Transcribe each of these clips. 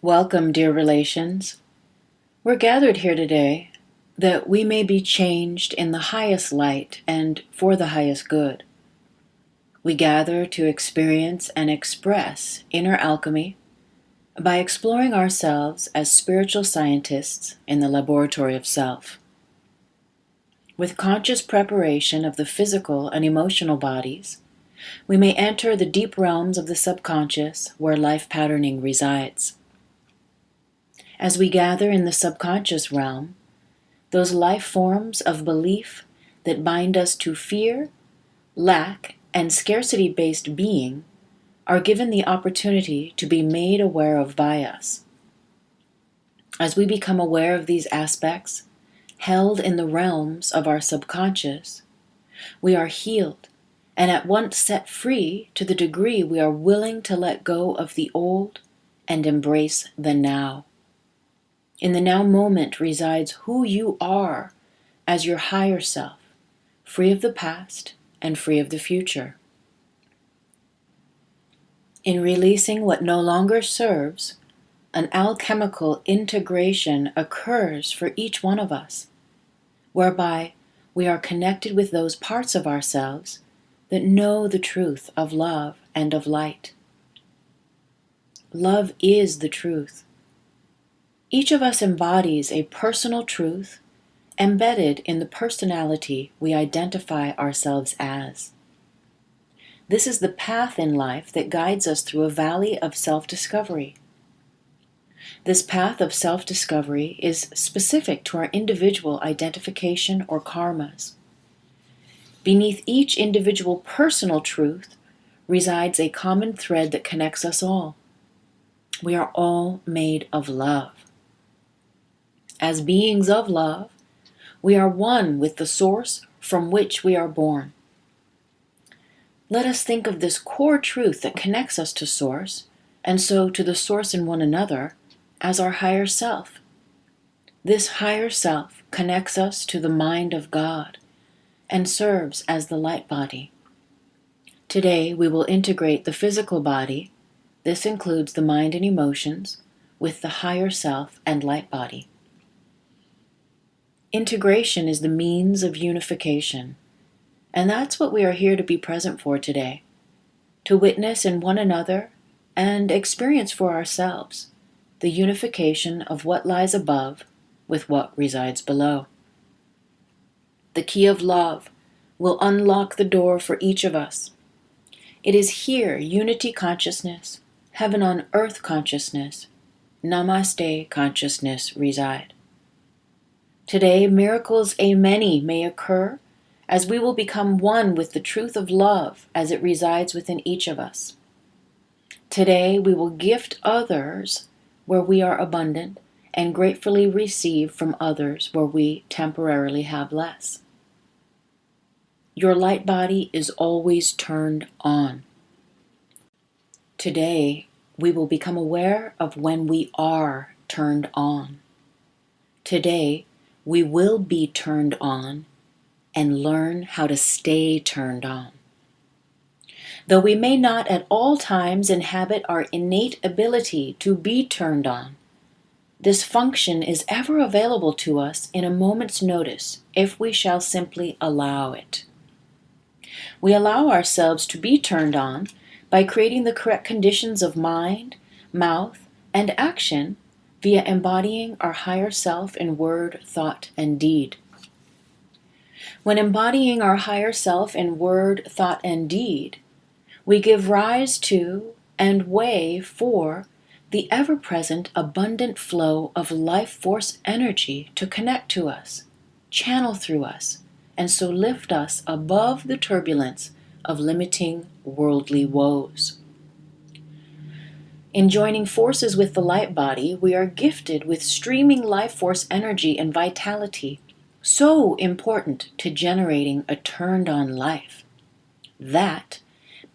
Welcome, dear relations. We're gathered here today that we may be changed in the highest light and for the highest good. We gather to experience and express inner alchemy by exploring ourselves as spiritual scientists in the laboratory of self. With conscious preparation of the physical and emotional bodies, we may enter the deep realms of the subconscious where life patterning resides. As we gather in the subconscious realm, those life forms of belief that bind us to fear, lack, and scarcity-based being are given the opportunity to be made aware of by us. As we become aware of these aspects, held in the realms of our subconscious, we are healed and at once set free to the degree we are willing to let go of the old and embrace the now. In the now moment resides who you are as your higher self, free of the past and free of the future. In releasing what no longer serves, an alchemical integration occurs for each one of us, whereby we are connected with those parts of ourselves that know the truth of love and of light. Love is the truth. Each of us embodies a personal truth embedded in the personality we identify ourselves as. This is the path in life that guides us through a valley of self-discovery. This path of self-discovery is specific to our individual identification or karmas. Beneath each individual personal truth resides a common thread that connects us all. We are all made of love. As beings of love, we are one with the source from which we are born. Let us think of this core truth that connects us to source, and so to the source in one another, as our higher self. This higher self connects us to the mind of God and serves as the light body. Today we will integrate the physical body, this includes the mind and emotions, with the higher self and light body. Integration is the means of unification, and that's what we are here to be present for today, to witness in one another and experience for ourselves the unification of what lies above with what resides below. The key of love will unlock the door for each of us. It is here unity consciousness, heaven on earth consciousness, Namaste consciousness reside. Today, miracles a many may occur as we will become one with the truth of love as it resides within each of us. Today, we will gift others where we are abundant and gratefully receive from others where we temporarily have less. Your light body is always turned on. Today, we will become aware of when we are turned on. Today, we will be turned on and learn how to stay turned on. Though we may not at all times inhabit our innate ability to be turned on, this function is ever available to us in a moment's notice if we shall simply allow it. We allow ourselves to be turned on by creating the correct conditions of mind, mouth, and action via embodying our higher self in word, thought, and deed. When embodying our higher self in word, thought, and deed, we give rise to and way for the ever-present abundant flow of life force energy to connect to us, channel through us, and so lift us above the turbulence of limiting worldly woes. In joining forces with the light body, we are gifted with streaming life force energy and vitality, so important to generating a turned-on life. That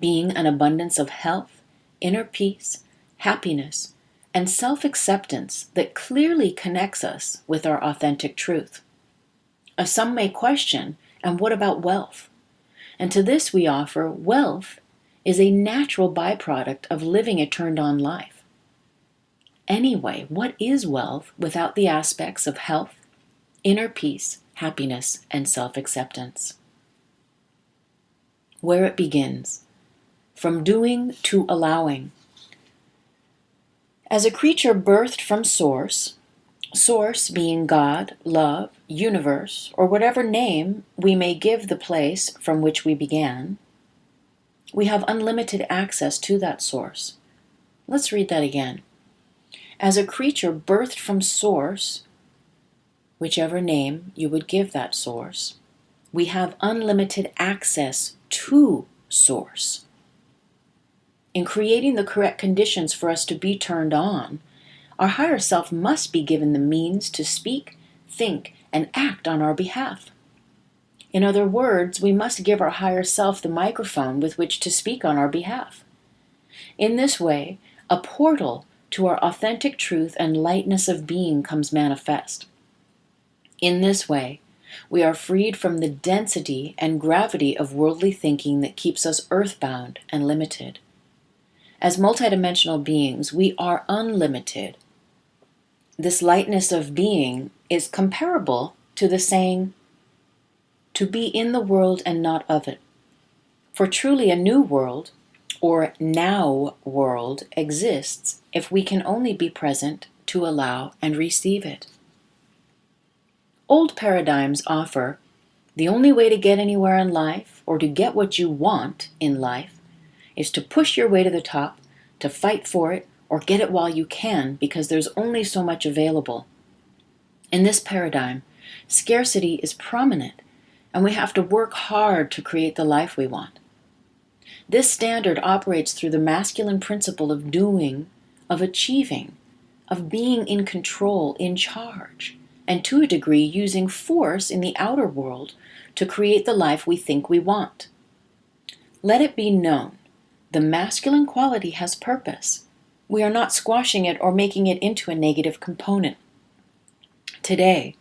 being an abundance of health, inner peace, happiness, and self-acceptance that clearly connects us with our authentic truth. Some may question, and what about wealth? And to this we offer, wealth is a natural byproduct of living a turned-on life. Anyway, what is wealth without the aspects of health, inner peace, happiness, and self-acceptance? Where it begins, from doing to allowing. As a creature birthed from Source, Source being God, love, universe, or whatever name we may give the place from which we began, we have unlimited access to that Source. Let's read that again. As a creature birthed from Source, whichever name you would give that Source, we have unlimited access to Source. In creating the correct conditions for us to be turned on, our higher self must be given the means to speak, think, and act on our behalf. In other words, we must give our higher self the microphone with which to speak on our behalf. In this way, a portal to our authentic truth and lightness of being comes manifest. In this way, we are freed from the density and gravity of worldly thinking that keeps us earthbound and limited. As multidimensional beings, we are unlimited. This lightness of being is comparable to the saying, "To be in the world and not of it." For truly a new world, or now world, exists if we can only be present to allow and receive it. Old paradigms offer the only way to get anywhere in life, or to get what you want in life, is to push your way to the top, to fight for it, or get it while you can, because there's only so much available. In this paradigm, scarcity is prominent, and we have to work hard to create the life we want. This standard operates through the masculine principle of doing, of achieving, of being in control, in charge, and to a degree using force in the outer world to create the life we think we want. Let it be known, the masculine quality has purpose. We are not squashing it or making it into a negative component. Today,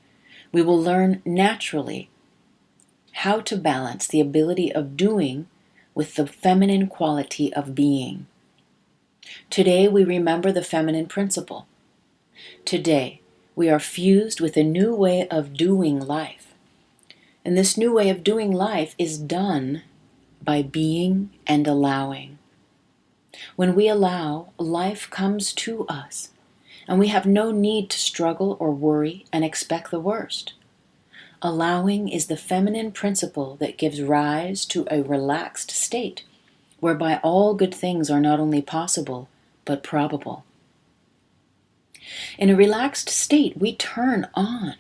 we will learn naturally how to balance the ability of doing with the feminine quality of being. Today, we remember the feminine principle. Today, we are fused with a new way of doing life. And this new way of doing life is done by being and allowing. When we allow, life comes to us, and we have no need to struggle or worry and expect the worst. Allowing is the feminine principle that gives rise to a relaxed state, whereby all good things are not only possible, but probable. In a relaxed state, we turn on.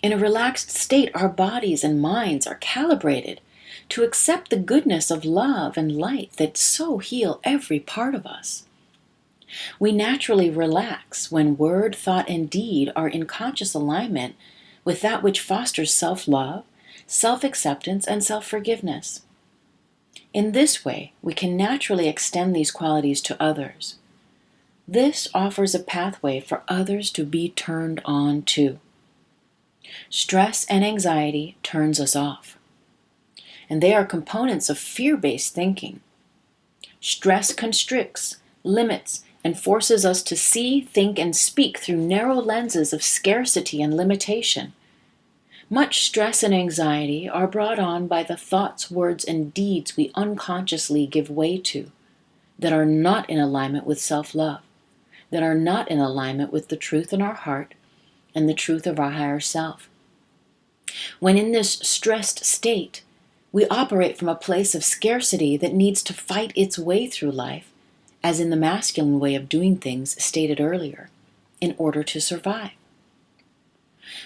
In a relaxed state, our bodies and minds are calibrated to accept the goodness of love and light that so heal every part of us. We naturally relax when word, thought, and deed are in conscious alignment with that which fosters self-love, self-acceptance, and self-forgiveness. In this way, we can naturally extend these qualities to others. This offers a pathway for others to be turned on too. Stress and anxiety turns us off, and they are components of fear-based thinking. Stress constricts, limits, and forces us to see, think, and speak through narrow lenses of scarcity and limitation. Much stress and anxiety are brought on by the thoughts, words, and deeds we unconsciously give way to that are not in alignment with self-love, that are not in alignment with the truth in our heart and the truth of our higher self. When in this stressed state, we operate from a place of scarcity that needs to fight its way through life, as in the masculine way of doing things stated earlier, in order to survive.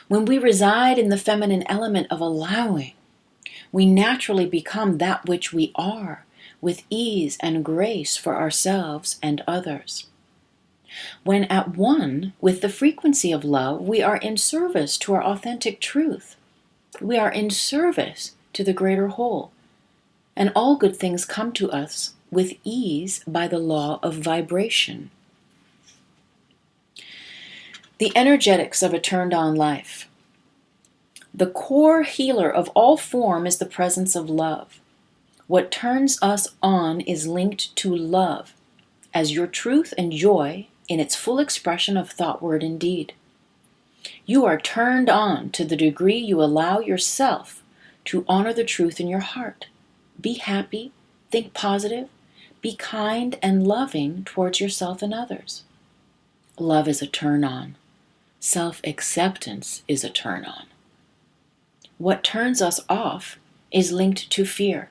When we reside in the feminine element of allowing, we naturally become that which we are, with ease and grace for ourselves and others. When at one with the frequency of love, we are in service to our authentic truth. We are in service to the greater whole, and all good things come to us with ease by the law of vibration. The energetics of a turned-on life. The core healer of all form is the presence of love. What turns us on is linked to love, as your truth and joy in its full expression of thought, word, and deed. You are turned on to the degree you allow yourself to honor the truth in your heart. Be happy, think positive, be kind and loving towards yourself and others. Love is a turn on. Self-acceptance is a turn on. What turns us off is linked to fear.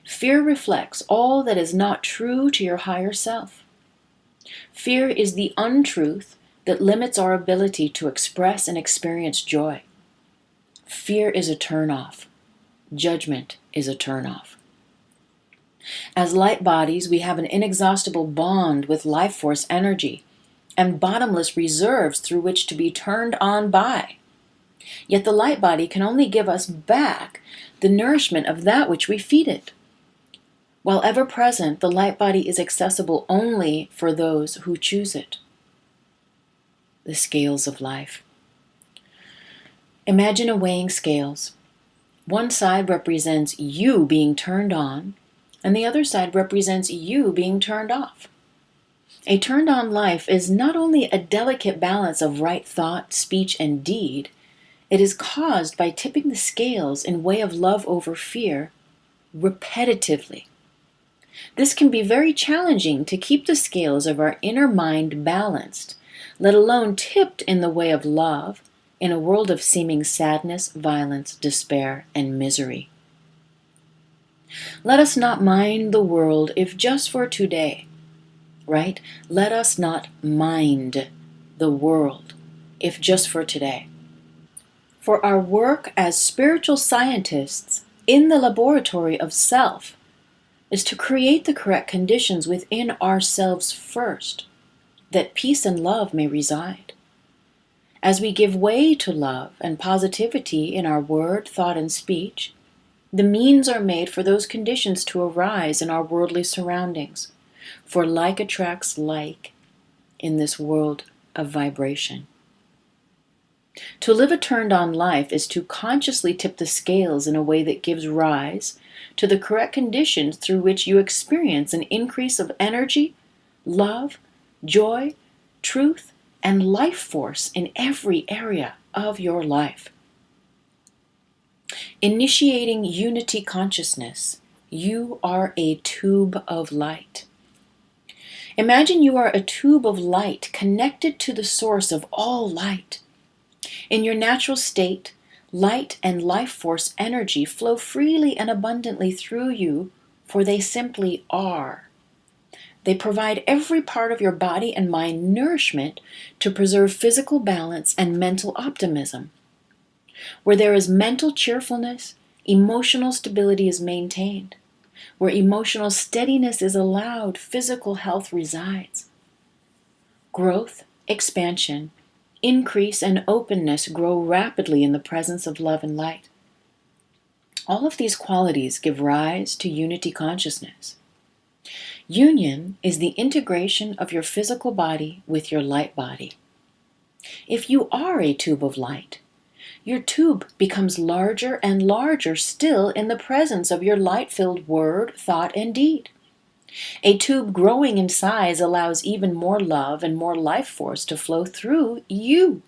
Fear reflects all that is not true to your higher self. Fear is the untruth that limits our ability to express and experience joy. Fear is a turn-off. Judgment is a turn-off. As light bodies, we have an inexhaustible bond with life force energy and bottomless reserves through which to be turned on by. Yet the light body can only give us back the nourishment of that which we feed it. While ever present, the light body is accessible only for those who choose it. The scales of life. Imagine a weighing scales. One side represents you being turned on, and the other side represents you being turned off. A turned on life is not only a delicate balance of right thought, speech, and deed, it is caused by tipping the scales in way of love over fear repetitively. This can be very challenging to keep the scales of our inner mind balanced, let alone tipped in the way of love, in a world of seeming sadness, violence, despair, and misery. Let us not mind the world if just for today, right? Let us not mind the world if just for today. For our work as spiritual scientists in the laboratory of self is to create the correct conditions within ourselves first, that peace and love may reside. As we give way to love and positivity in our word, thought, and speech, the means are made for those conditions to arise in our worldly surroundings, for like attracts like in this world of vibration. To live a turned-on life is to consciously tip the scales in a way that gives rise to the correct conditions through which you experience an increase of energy, love, joy, truth, and life force in every area of your life. Initiating unity consciousness, you are a tube of light. Imagine you are a tube of light connected to the source of all light. In your natural state, light and life force energy flow freely and abundantly through you, for they simply are. They provide every part of your body and mind nourishment to preserve physical balance and mental optimism. Where there is mental cheerfulness, emotional stability is maintained. Where emotional steadiness is allowed, physical health resides. Growth, expansion, increase, and openness grow rapidly in the presence of love and light. All of these qualities give rise to unity consciousness. Union is the integration of your physical body with your light body. If you are a tube of light, your tube becomes larger and larger still in the presence of your light-filled word, thought, and deed. A tube growing in size allows even more love and more life force to flow through you.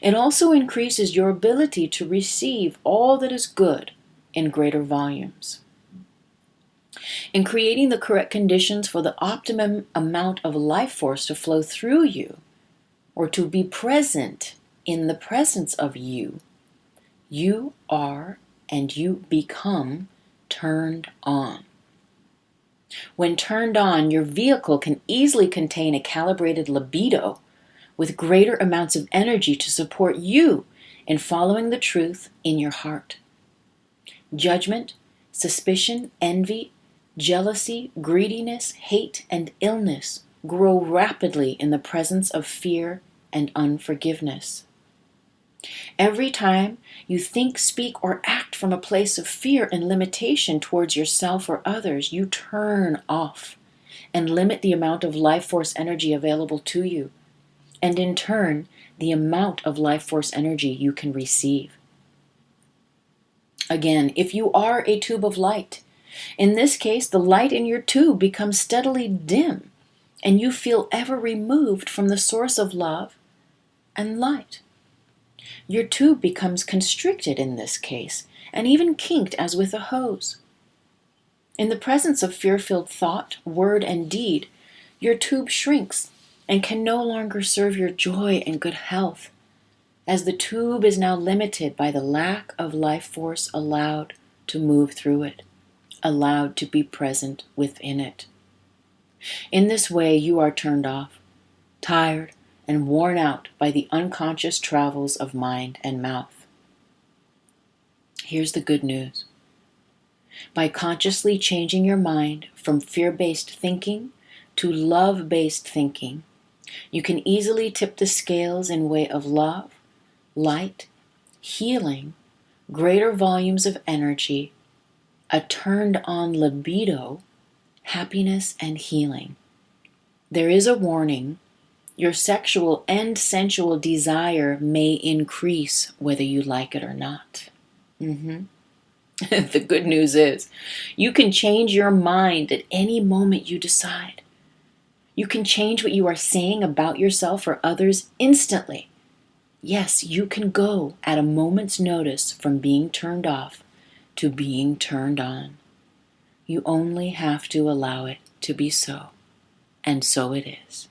It also increases your ability to receive all that is good in greater volumes. In creating the correct conditions for the optimum amount of life force to flow through you, or to be present in the presence of you, you are and you become turned on. When turned on, your vehicle can easily contain a calibrated libido with greater amounts of energy to support you in following the truth in your heart. Judgment, suspicion, envy, jealousy, greediness, hate, and illness grow rapidly in the presence of fear and unforgiveness. Every time you think, speak, or act from a place of fear and limitation towards yourself or others, you turn off and limit the amount of life force energy available to you, and in turn, the amount of life force energy you can receive. Again, if you are a tube of light, in this case, the light in your tube becomes steadily dim and you feel ever removed from the source of love and light. Your tube becomes constricted in this case, and even kinked as with a hose. In the presence of fear-filled thought, word, and deed, your tube shrinks and can no longer serve your joy and good health, as the tube is now limited by the lack of life force allowed to move through it, allowed to be present within it. In this way, you are turned off, tired, and worn out by the unconscious travels of mind and mouth. Here's the good news. By consciously changing your mind from fear-based thinking to love-based thinking, you can easily tip the scales in way of love, light, healing, greater volumes of energy, a turned-on libido, happiness, and healing. There is a warning. Your sexual and sensual desire may increase whether you like it or not. The good news is, you can change your mind at any moment you decide. You can change what you are saying about yourself or others instantly. Yes, you can go at a moment's notice from being turned off to being turned on. You only have to allow it to be so. And so it is.